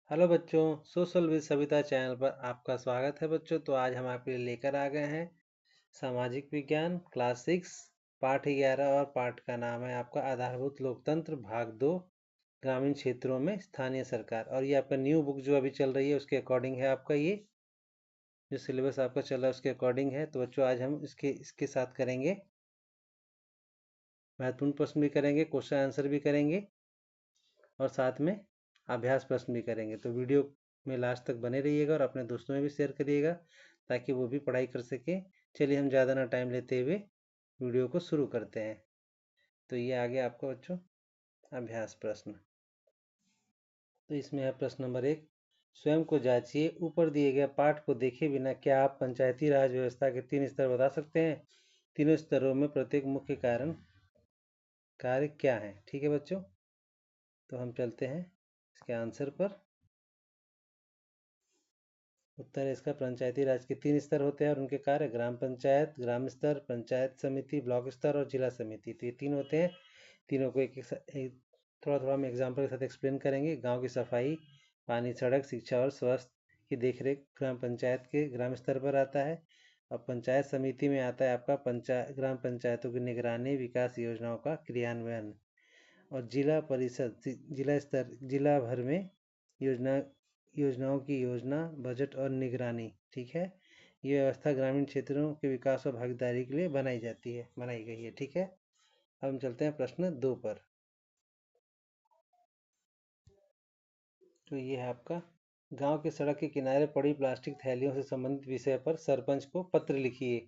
Hello बच्चों, social with Savita channel पर आपका स्वागत है बच्चों। तो आज हम आपके लिए लेकर आ गए हैं सामाजिक विज्ञान क्लास 6 पाठ 11 और पाठ का नाम है आपका आधारभूत लोकतंत्र भाग 2 ग्रामीण क्षेत्रों में स्थानीय सरकार। और ये आपका न्यू बुक जो अभी चल रही है उसके अकॉर्डिंग है। आपका ये जो सिलेबस आपका चल रहा है उसके अकॉर्डिंग है। तो बच्चों आज हम इसके साथ करेंगे महत्वपूर्ण प्रश्न भी करेंगे, क्वेश्चन आंसर भी करेंगे और साथ में अभ्यास प्रश्न भी करेंगे। तो वीडियो में लास्ट तक बने रहिएगा और अपने दोस्तों में भी शेयर करिएगा ताकि वो भी पढ़ाई कर सकें। चलिए हम ज़्यादा ना टाइम लेते हुए वीडियो को शुरू करते हैं। तो ये आ गया आपका बच्चों अभ्यास प्रश्न। तो इसमें है प्रश्न नंबर 1, स्वयं को जांचिए। ऊपर दिए गए पाठ को देखे बिना क्या आप पंचायती राज व्यवस्था के 3 स्तर बता सकते हैं? तीनों स्तरों में प्रत्येक मुख्य कार्य क्या है? ठीक है बच्चों, तो हम चलते हैं इसके आंसर पर। उत्तर है इसका पंचायती राज के 3 स्तर होते हैं और उनके कार्य ग्राम पंचायत, ग्राम स्तर, पंचायत समिति, ब्लॉक स्तर और जिला समिति। तो ये 3 होते हैं। तीनों को थोड़ा थोड़ा हम एग्जाम्पल के साथ एक्सप्लेन करेंगे। गांव की सफाई, पानी, सड़क, शिक्षा और स्वास्थ्य की देखरेख ग्राम पंचायत के ग्राम स्तर पर आता है। और पंचायत समिति में आता है आपका ग्राम पंचायतों की निगरानी, विकास योजनाओं का क्रियान्वयन। और जिला परिषद जिला स्तर, जिला भर में योजनाओं की योजना, बजट और निगरानी। ठीक है, ये व्यवस्था ग्रामीण क्षेत्रों के विकास और भागीदारी के लिए बनाई गई है। ठीक है, अब हम चलते हैं प्रश्न 2 पर। तो ये है आपका, गांव के सड़क के किनारे पड़ी प्लास्टिक थैलियों से संबंधित विषय पर सरपंच को पत्र लिखिए।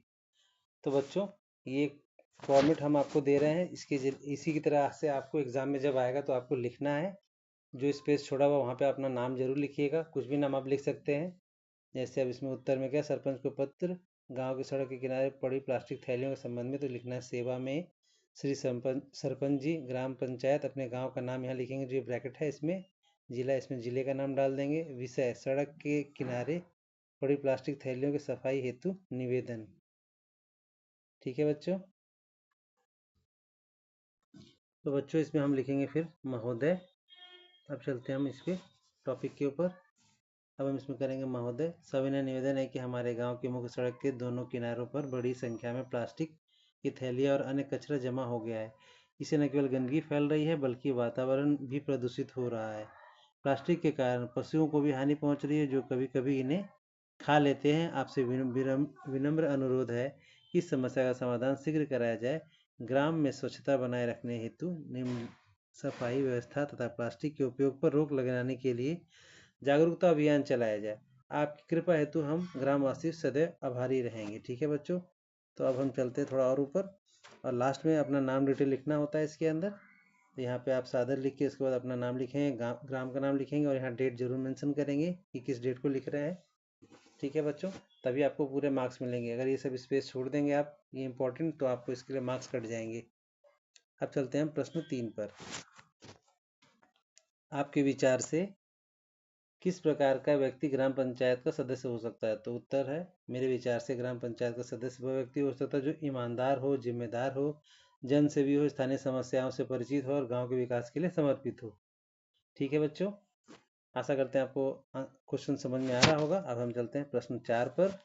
तो बच्चों ये फॉर्मेट हम आपको दे रहे हैं, इसी की तरह से आपको एग्जाम में जब आएगा तो आपको लिखना है। जो स्पेस छोड़ा हुआ वहाँ पे अपना नाम जरूर लिखिएगा, कुछ भी नाम आप लिख सकते हैं। जैसे अब इसमें उत्तर में क्या, सरपंच को पत्र, गांव की सड़क के किनारे पड़ी प्लास्टिक थैलियों के संबंध में तो लिखना है सेवा में श्री सरपंच जी, ग्राम पंचायत, अपने गांव का नाम यहाँ लिखेंगे जो ब्रैकेट है इसमें, जिला इसमें जिले का नाम डाल देंगे, विषय सड़क के किनारे पड़ी प्लास्टिक थैलियों की सफाई हेतु निवेदन। ठीक है बच्चों, तो बच्चों इसमें हम लिखेंगे फिर महोदय। अब चलते हैं हम इसके टॉपिक के ऊपर। अब हम इसमें करेंगे महोदय। सविनय निवेदन है कि हमारे गांव की मुख्य सड़क के दोनों किनारों पर बड़ी संख्या में प्लास्टिक की थैलियाँ और अन्य कचरा जमा हो गया है। इससे न केवल गंदगी फैल रही है बल्कि वातावरण भी प्रदूषित हो रहा है। प्लास्टिक के कारण पशुओं को भी हानि पहुंच रही है जो कभी कभी इन्हें खा लेते हैं। आपसे विनम्र अनुरोध है कि इस समस्या का समाधान शीघ्र कराया जाए। ग्राम में स्वच्छता बनाए रखने हेतु निम्न सफाई व्यवस्था तथा प्लास्टिक के उपयोग पर रोक लगाने के लिए जागरूकता अभियान चलाया जाए। आपकी कृपा हेतु हम ग्रामवासी सदैव आभारी रहेंगे। ठीक है बच्चों, तो अब हम चलते हैं थोड़ा और ऊपर, और लास्ट में अपना नाम डिटेल लिखना होता है इसके अंदर। तो यहाँ पे आप सादर लिख के उसके बाद अपना नाम लिखेंगे, ग्राम का नाम लिखेंगे और यहाँ डेट जरूर मेंशन करेंगे कि किस डेट को लिख रहे हैं। ठीक है बच्चों, तभी आपको पूरे मार्क्स मिलेंगे। अगर ये सब स्पेस छोड़ देंगे आप, ये इंपॉर्टेंट, तो आपको इसके लिए मार्क्स कट जाएंगे। अब चलते हैं प्रश्न 3 पर। आपके विचार से किस प्रकार का व्यक्ति ग्राम पंचायत का सदस्य हो सकता है? तो उत्तर है, मेरे विचार से ग्राम पंचायत का सदस्य वह व्यक्ति हो सकता है जो ईमानदार हो, जिम्मेदार हो, जनसेवी हो, स्थानीय समस्याओं से परिचित हो और गांव के विकास के लिए समर्पित हो। ठीक है बच्चों, आशा करते हैं आपको क्वेश्चन समझ में आ रहा होगा। अब हम चलते हैं प्रश्न 4 पर।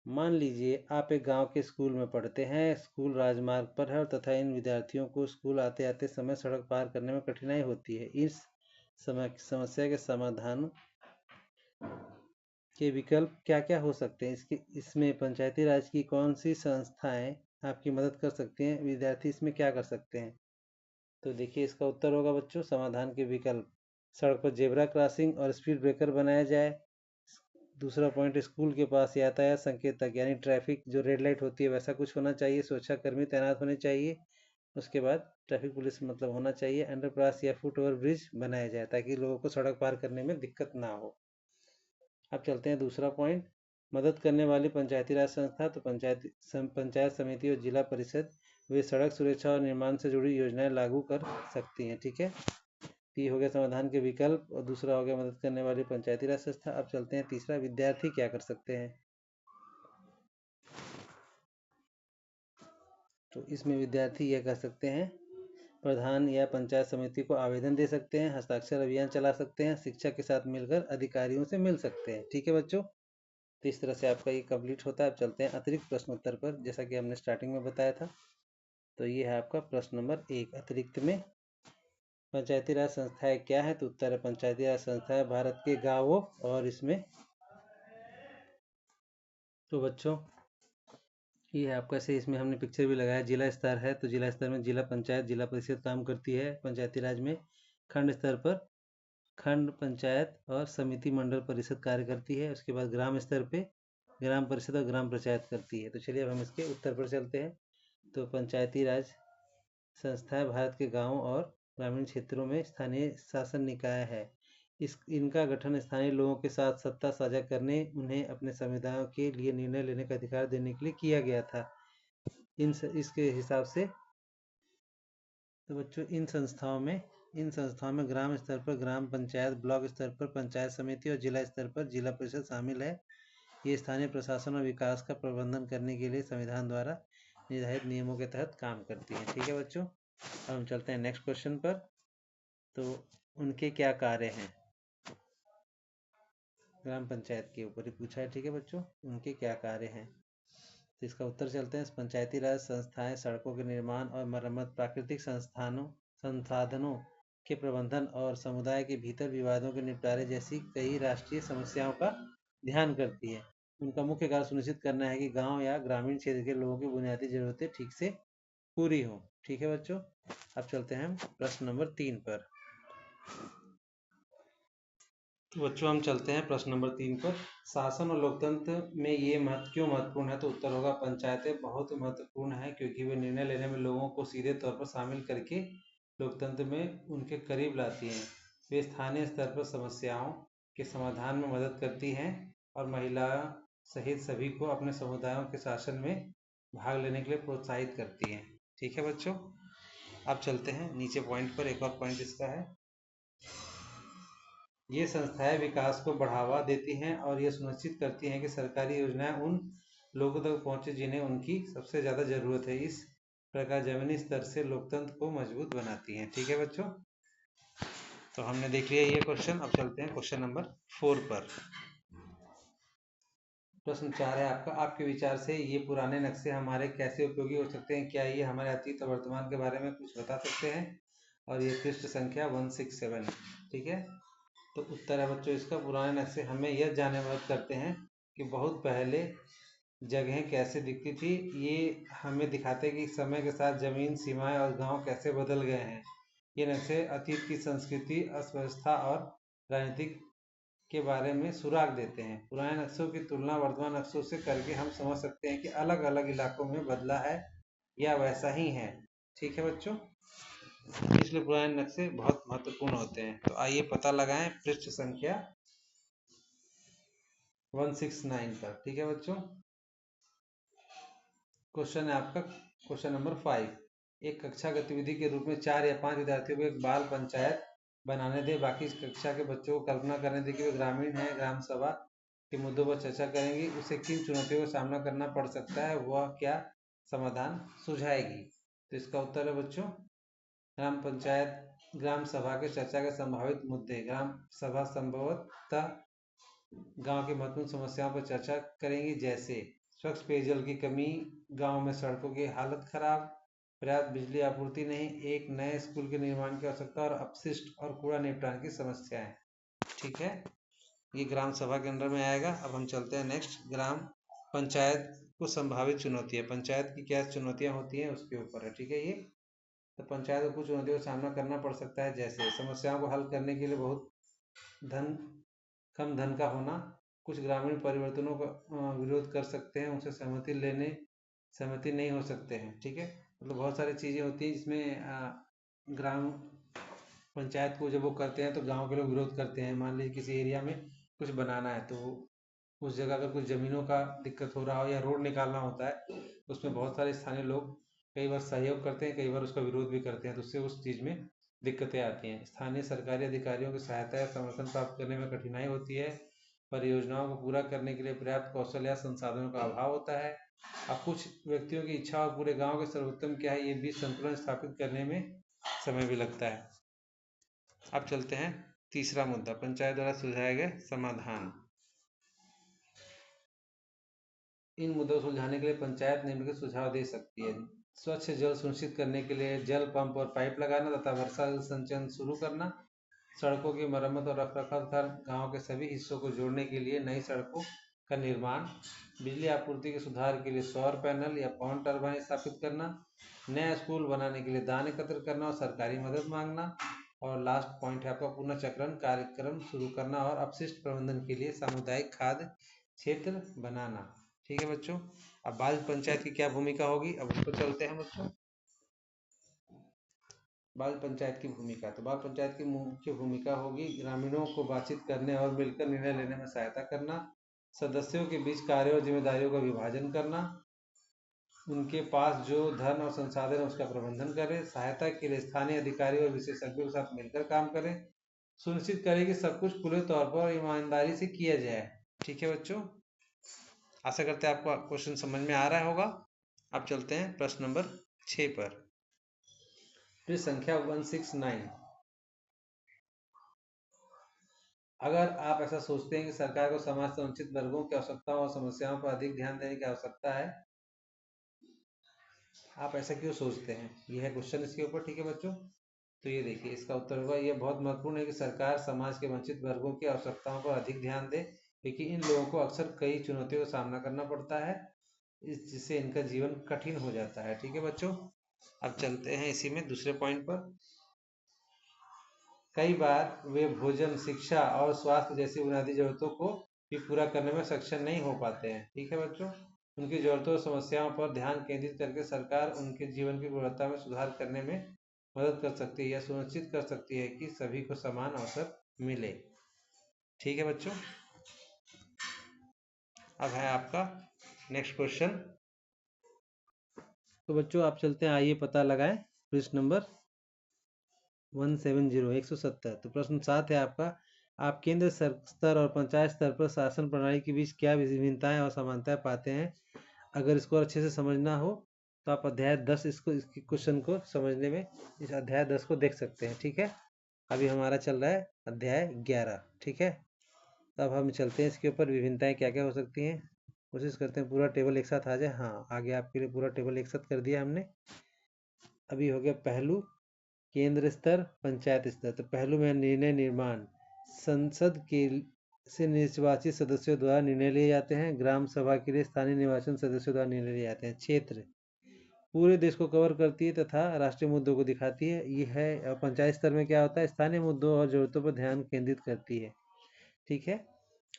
मान लीजिए आप एक गांव के स्कूल में पढ़ते हैं। स्कूल राजमार्ग पर है तथा इन विद्यार्थियों को स्कूल आते आते समय सड़क पार करने में कठिनाई होती है। इस समस्या के समाधान के विकल्प क्या क्या हो सकते हैं? इसमें पंचायती राज की कौन सी संस्थाएं आपकी मदद कर सकती हैं? विद्यार्थी इसमें क्या कर सकते हैं? तो देखिए इसका उत्तर होगा बच्चों, समाधान के विकल्प, सड़क पर जेब्रा क्रॉसिंग और स्पीड ब्रेकर बनाया जाए। दूसरा पॉइंट, स्कूल के पास यातायात संकेतक यानी ट्रैफिक जो रेड लाइट होती है वैसा कुछ होना चाहिए। सुरक्षा कर्मी तैनात होने चाहिए। उसके बाद ट्रैफिक पुलिस मतलब होना चाहिए। अंडरपास या फुट ओवर ब्रिज बनाया जाए ताकि लोगों को सड़क पार करने में दिक्कत ना हो। अब चलते हैं दूसरा पॉइंट, मदद करने वाली पंचायती राज संस्था। तो पंचायत समिति और जिला परिषद वे सड़क सुरक्षा और निर्माण से जुड़ी योजनाएं लागू कर सकती हैं। ठीक है, ये हो गया समाधान के विकल्प और दूसरा हो गया मदद करने वाली पंचायती राज संस्था। अब चलते हैं तीसरा, विद्यार्थी क्या कर सकते हैं? तो इसमें विद्यार्थी यह कर सकते हैं, प्रधान या पंचायत समिति को आवेदन दे सकते हैं, हस्ताक्षर अभियान चला सकते हैं, शिक्षा के साथ मिलकर अधिकारियों से मिल सकते हैं। ठीक है बच्चों, तो इस तरह से आपका ये कंप्लीट होता है। अब चलते हैं अतिरिक्त प्रश्न उत्तर पर, जैसा कि हमने स्टार्टिंग में बताया था। तो ये है आपका प्रश्न नंबर 1। अतिरिक्त में पंचायती राज संस्थाएं क्या है? तो उत्तर है पंचायती राज संस्थाएं भारत के गांवों और इसमें, तो बच्चों ये है आपका से इसमें हमने पिक्चर भी लगाया। जिला स्तर है तो जिला स्तर में जिला पंचायत जिला परिषद काम करती है पंचायती राज में। खंड स्तर पर खंड पंचायत और समिति मंडल परिषद कार्य करती है। उसके बाद ग्राम स्तर पे ग्राम परिषद और ग्राम पंचायत करती है। तो चलिए अब हम इसके उत्तर पर चलते हैं। तो पंचायती राज संस्थाएं भारत के गाँव और ग्रामीण क्षेत्रों में स्थानीय शासन निकाय है। इनका गठन स्थानीय लोगों के साथ सत्ता साझा करने, उन्हें अपने समुदायों के लिए निर्णय लेने का अधिकार देने के लिए किया गया था। इसके हिसाब से तो बच्चों इन संस्थाओं में ग्राम स्तर पर ग्राम पंचायत, ब्लॉक स्तर पर पंचायत समिति और जिला स्तर पर जिला परिषद शामिल है। ये स्थानीय प्रशासन और विकास का प्रबंधन करने के लिए संविधान द्वारा निर्धारित नियमों के तहत काम करती है। ठीक है बच्चों, अब हम चलते हैं नेक्स्ट क्वेश्चन पर। तो उनके क्या कार्य हैं? ग्राम पंचायत के ऊपर ही पूछा है। ठीक है बच्चों, उनके क्या कार्य हैं? तो इसका उत्तर चलते हैं। पंचायती राज संस्थाएं सड़कों के निर्माण और मरम्मत, प्राकृतिक संसाधनों के प्रबंधन और समुदाय के भीतर विवादों के निपटारे जैसी कई राष्ट्रीय समस्याओं का ध्यान करती है। उनका मुख्य कार्य सुनिश्चित करना है कि गांव या ग्रामीण क्षेत्र के लोगों की बुनियादी जरूरतें ठीक से पूरी हो। ठीक है बच्चों, अब चलते हैं हम प्रश्न नंबर 3 पर। तो बच्चों हम चलते हैं प्रश्न नंबर 3 पर। शासन और लोकतंत्र में ये क्यों महत्वपूर्ण है? तो उत्तर होगा पंचायतें बहुत महत्वपूर्ण है, क्योंकि वे निर्णय लेने में लोगों को सीधे तौर पर शामिल करके लोकतंत्र में उनके करीब लाती हैं। वे स्थानीय स्तर पर समस्याओं के समाधान में मदद करती हैं और महिला सहित सभी को अपने समुदायों के शासन में भाग लेने के लिए प्रोत्साहित करती हैं। ठीक है बच्चों, अब चलते हैं नीचे पॉइंट पर। एक और पॉइंट इसका है, ये संस्थाएं विकास को बढ़ावा देती हैं और ये सुनिश्चित करती हैं कि सरकारी योजनाएं उन लोगों तक पहुंचे जिन्हें उनकी सबसे ज़्यादा ज़रूरत है। इस प्रकार जमीनी स्तर से लोकतंत्र को मजबूत बनाती हैं। ठीक है बच्चों, तो हमने देख लिया ये क्वेश्चन। अब चलते हैं क्वेश्चन नंबर 4 पर। प्रश्न 4 है आपका, आपके विचार से ये पुराने नक्शे हमारे कैसे उपयोगी हो सकते हैं? क्या ये हमारे अतीत और वर्तमान के बारे में कुछ बता सकते हैं? और ये पृष्ठ संख्या 167 है। ठीक है, तो उत्तर है बच्चों इसका, पुराने नक्शे हमें यह जानने में मदद करते हैं कि बहुत पहले जगहें कैसे दिखती थी। ये हमें दिखाते हैं कि समय के साथ जमीन, सीमाएं और गांव कैसे बदल गए हैं। ये नक्शे अतीत की संस्कृति, अर्थव्यवस्था और राजनीतिक के बारे में सुराग देते हैं। पुराने नक्शों की तुलना वर्तमान नक्शों से करके हम समझ सकते हैं कि अलग अलग इलाकों में बदला है या वैसा ही है। ठीक है बच्चों, इसलिए पुराने नक्शे बहुत महत्वपूर्ण होते हैं। तो आइए पता लगाएं पृष्ठ संख्या 169 पर। ठीक है बच्चों, क्वेश्चन है आपका क्वेश्चन नंबर 5। एक कक्षा गतिविधि के रूप में 4 या 5 विद्यार्थियों को एक बाल पंचायत बनाने दें। बाकी इस कक्षा के बच्चों को कल्पना करने दें कि वे ग्रामीण हैं, ग्राम सभा के मुद्दों पर चर्चा करेंगी, उसे किन चुनौतियों का सामना करना पड़ सकता है, वह क्या समाधान सुझाएगी। तो इसका उत्तर है बच्चों, ग्राम पंचायत ग्राम सभा के चर्चा के संभावित मुद्दे। ग्राम सभा संभवतः गांव की महत्वपूर्ण समस्याओं पर चर्चा करेंगी, जैसे स्वच्छ पेयजल की कमी, गांव में सड़कों की हालत खराब, पर्याप्त बिजली आपूर्ति नहीं, एक नए स्कूल के निर्माण की आवश्यकता और अपशिष्ट और कूड़ा निपटान की समस्याएं। ठीक है, ये ग्राम सभा के अंदर में आएगा। अब हम चलते हैं नेक्स्ट, ग्राम पंचायत को संभावित चुनौतियां। पंचायत की क्या चुनौतियां होती हैं उसके ऊपर है। ठीक है, ये तो पंचायत को कुछ चुनौतियों का सामना करना पड़ सकता है, जैसे समस्याओं को हल करने के लिए बहुत कम धन का होना, कुछ ग्रामीण परिवर्तनों का विरोध कर सकते हैं, उनसे सहमति नहीं हो सकते हैं। ठीक है, मतलब बहुत सारी चीज़ें होती हैं जिसमें ग्राम पंचायत को जब वो करते हैं तो गांव के लोग विरोध करते हैं। मान लीजिए किसी एरिया में कुछ बनाना है, तो उस जगह अगर कुछ ज़मीनों का दिक्कत हो रहा हो या रोड निकालना होता है, उसमें बहुत सारे स्थानीय लोग कई बार सहयोग करते हैं, कई बार उसका विरोध भी करते हैं, तो उससे उस चीज़ में दिक्कतें आती हैं। स्थानीय सरकारी अधिकारियों की सहायता या समर्थन प्राप्त करने में कठिनाई होती है। परियोजनाओं को पूरा करने के लिए पर्याप्त कौशल या संसाधनों का अभाव होता है। अब कुछ व्यक्तियों की इच्छा और पूरे गांव के सर्वोत्तम क्या है, ये बीच संतुलन स्थापित करने में समय भी लगता है। अब चलते हैं तीसरा मुद्दा, पंचायत द्वारा सुझाए गए समाधान। इन मुद्दों को सुलझाने के लिए पंचायत निम्नलिखित सुझाव दे सकती है। स्वच्छ जल सुनिश्चित करने के लिए जल पंप और पाइप लगाना तथा वर्षा जल संचयन शुरू करना, सड़कों की मरम्मत और रखरखाव तथा गांव के सभी हिस्सों को जोड़ने के लिए नई सड़कों का निर्माण, बिजली आपूर्ति के सुधार के लिए सौर पैनल या पवन टरबाइन स्थापित करना, नया स्कूल बनाने के लिए दान एकत्र करना और सरकारी मदद मांगना, और लास्ट पॉइंट है आपका पुनर्चक्रण कार्यक्रम शुरू करना और अपशिष्ट प्रबंधन के लिए सामुदायिक खाद्य क्षेत्र बनाना। ठीक है बच्चों, अब बाल पंचायत की क्या भूमिका होगी, अब उसको चलते हैं बच्चों। बाल पंचायत की भूमिका, तो बाल पंचायत की मुख्य भूमिका होगी ग्रामीणों को बातचीत करने और मिलकर निर्णय लेने में सहायता करना, सदस्यों के बीच कार्यों और जिम्मेदारियों का विभाजन करना, उनके पास जो धन और संसाधन है उसका प्रबंधन करें, सहायता के लिए स्थानीय अधिकारियों और विशेषज्ञों के साथ मिलकर काम करें, सुनिश्चित करें कि सब कुछ खुले तौर पर और ईमानदारी से किया जाए। ठीक है बच्चों, आशा करते हैं आपको क्वेश्चन समझ में आ रहा होगा। अब चलते हैं प्रश्न नंबर 6 पर। पृष्ठ संख्या 169। अगर आप ऐसा सोचते हैं कि सरकार को समाज के वंचित वर्गों की आवश्यकताओं और समस्याओं पर अधिक ध्यान देने की आवश्यकता है, आप ऐसा क्यों सोचते हैं, यह है क्वेश्चन इसके ऊपर। ठीक है बच्चों, तो ये देखिए इसका उत्तर होगा, यह बहुत महत्वपूर्ण है कि सरकार समाज के वंचित वर्गों की आवश्यकताओं पर अधिक ध्यान दे, क्योंकि इन लोगों को अक्सर कई चुनौतियों का सामना करना पड़ता है, जिससे इनका जीवन कठिन हो जाता है। ठीक है बच्चों, अब चलते हैं इसी में दूसरे पॉइंट पर। कई बार वे भोजन, शिक्षा और स्वास्थ्य जैसी बुनियादी जरूरतों को भी पूरा करने में सक्षम नहीं हो पाते हैं। ठीक है बच्चों, उनकी जरूरतों और समस्याओं पर ध्यान केंद्रित करके सरकार उनके जीवन की गुणवत्ता में सुधार करने में मदद कर सकती है या सुनिश्चित कर सकती है कि सभी को समान अवसर मिले। ठीक है बच्चों, अब है आपका नेक्स्ट क्वेश्चन। तो बच्चों आप चलते हैं, आइए पता लगाएं पृष्ठ नंबर 170 170। तो प्रश्न 7 है आपका, आप केंद्र स्तर और पंचायत स्तर पर शासन प्रणाली के बीच क्या विभिन्नताएं और समानताएं पाते हैं। अगर इसको अच्छे से समझना हो तो आप अध्याय 10 इसके क्वेश्चन को समझने में इस अध्याय 10 को देख सकते हैं। ठीक है, अभी हमारा चल रहा है अध्याय 11। ठीक है, तो अब हम चलते हैं इसके ऊपर, विभिन्नताएं क्या क्या हो सकती हैं। कोशिश करते हैं पूरा टेबल एक साथ आ जाए। हाँ, आगे आपके लिए पूरा टेबल एक साथ कर दिया हमने। अभी हो गया पहलू केंद्र स्तर, पंचायत स्तर। तो पहलू में निर्णय निर्माण, संसद के से निर्वाचित सदस्यों द्वारा निर्णय लिए जाते हैं। ग्राम सभा के लिए स्थानीय निर्वाचन सदस्यों द्वारा निर्णय लिए जाते हैं। क्षेत्र पूरे देश को कवर करती है तथा राष्ट्रीय मुद्दों को दिखाती है। यह है पंचायत स्तर में क्या होता है, स्थानीय मुद्दों और जरूरतों पर ध्यान केंद्रित करती है। ठीक है,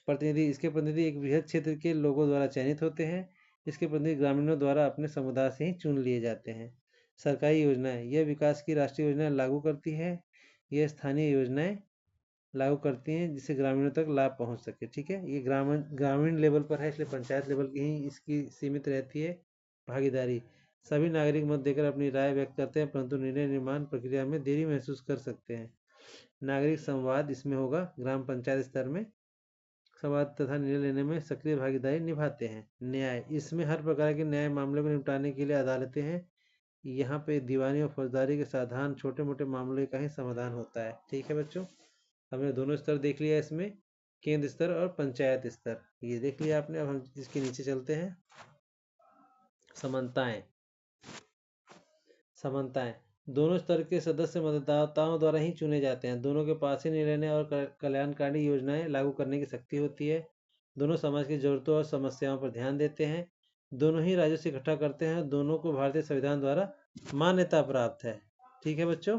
प्रतिनिधि, इसके प्रतिनिधि एक बृहद क्षेत्र के लोगों द्वारा चयनित होते हैं। इसके प्रतिनिधि ग्रामीणों द्वारा अपने समुदाय से ही चुन लिए जाते हैं। सरकारी योजनाएं, यह विकास की राष्ट्रीय योजनाएं लागू करती है। यह स्थानीय योजनाएं लागू करती हैं जिससे ग्रामीणों तक लाभ पहुंच सके। ठीक है, ये ग्रामीण लेवल पर है, इसलिए पंचायत लेवल की ही इसकी सीमित रहती है। भागीदारी, सभी नागरिक मत देकर अपनी राय व्यक्त करते हैं परंतु निर्णय निर्माण प्रक्रिया में देरी महसूस कर सकते हैं। नागरिक संवाद इसमें होगा, ग्राम पंचायत स्तर में संवाद तथा निर्णय लेने में सक्रिय भागीदारी निभाते हैं। न्याय, इसमें हर प्रकार के न्याय मामलों को निपटाने के लिए अदालतें हैं। यहाँ पे दीवानी और फौजदारी के साधारण छोटे मोटे मामलों का ही समाधान होता है। ठीक है बच्चों, हमने दोनों स्तर देख लिया इसमें, केंद्र स्तर और पंचायत स्तर, ये देख लिया आपने। अब हम इसके नीचे चलते हैं। समानताएं, समानताएं, दोनों स्तर के सदस्य मतदाताओं द्वारा ही चुने जाते हैं। दोनों के पास ही निर्णय और कल्याणकारी योजनाएं लागू करने की शक्ति होती है। दोनों समाज की जरूरतों और समस्याओं पर ध्यान देते हैं। दोनों ही राजस्व इकट्ठा करते हैं। दोनों को भारतीय संविधान द्वारा मान्यता प्राप्त है। ठीक है बच्चों,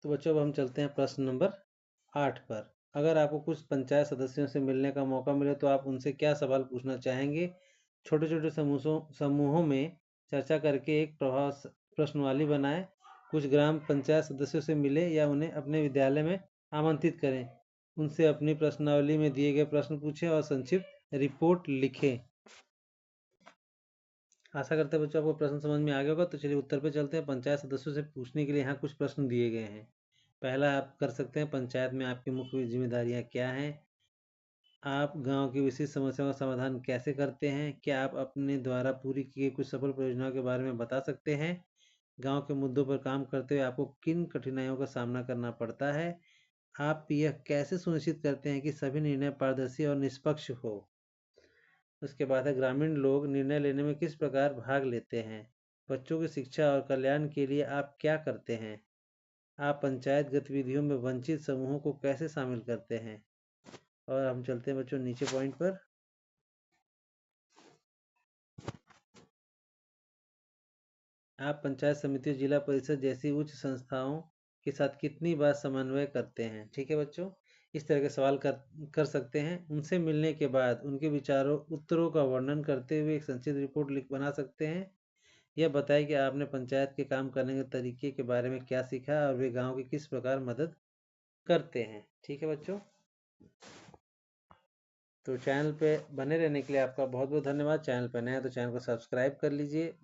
तो बच्चों अब हम चलते हैं प्रश्न नंबर 8 पर। अगर आपको कुछ पंचायत सदस्यों से मिलने का मौका मिले तो आप उनसे क्या सवाल पूछना चाहेंगे। छोटे छोटे समूहों में चर्चा करके एक प्रश्नवाली बनाएं। कुछ ग्राम पंचायत सदस्यों से मिले या उन्हें अपने विद्यालय में आमंत्रित करें। उनसे अपनी प्रश्नावली में दिए गए प्रश्न पूछें और संक्षिप्त रिपोर्ट लिखें। आशा करते हैं बच्चों आपको प्रश्न समझ में आ गया होगा। तो चलिए उत्तर पे चलते हैं। पंचायत सदस्यों से पूछने के लिए यहाँ कुछ प्रश्न दिए गए हैं। पहला आप कर सकते हैं, पंचायत में आपकी मुख्य जिम्मेदारियाँ क्या हैं। आप गांव की विशिष्ट समस्याओं का समाधान कैसे करते हैं। क्या आप अपने द्वारा पूरी की गई कुछ सफल परियोजनाओं के बारे में बता सकते हैं। गांव के मुद्दों पर काम करते हुए आपको किन कठिनाइयों का सामना करना पड़ता है? आप यह कैसे सुनिश्चित करते हैं कि सभी निर्णय पारदर्शी और निष्पक्ष हो? उसके बाद है ग्रामीण लोग निर्णय लेने में किस प्रकार भाग लेते हैं? बच्चों की शिक्षा और कल्याण के लिए आप क्या करते हैं? आप पंचायत गतिविधियों में वंचित समूहों को कैसे शामिल करते हैं? और हम चलते हैं बच्चों नीचे पॉइंट पर। आप पंचायत समिति, जिला परिषद जैसी उच्च संस्थाओं के साथ कितनी बार समन्वय करते हैं? ठीक है बच्चों, इस तरह के सवाल कर सकते हैं। उनसे मिलने के बाद उनके विचारों उत्तरों का वर्णन करते हुए एक संक्षिप्त रिपोर्ट बना सकते हैं। यह बताएं कि आपने पंचायत के काम करने के तरीके के बारे में क्या सीखा और वे गांव की किस प्रकार मदद करते हैं। ठीक है बच्चों, तो चैनल पे बने रहने के लिए आपका बहुत बहुत धन्यवाद। चैनल पर नए हैं तो चैनल को सब्सक्राइब कर लीजिए,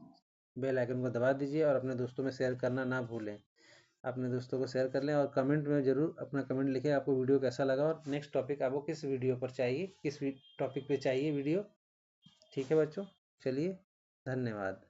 बेल आइकन को दबा दीजिए और अपने दोस्तों में शेयर करना ना भूलें। अपने दोस्तों को शेयर कर लें और कमेंट में ज़रूर अपना कमेंट लिखें आपको वीडियो कैसा लगा और नेक्स्ट टॉपिक आपको किस वीडियो पर चाहिए, किस टॉपिक पे चाहिए वीडियो। ठीक है बच्चों, चलिए धन्यवाद।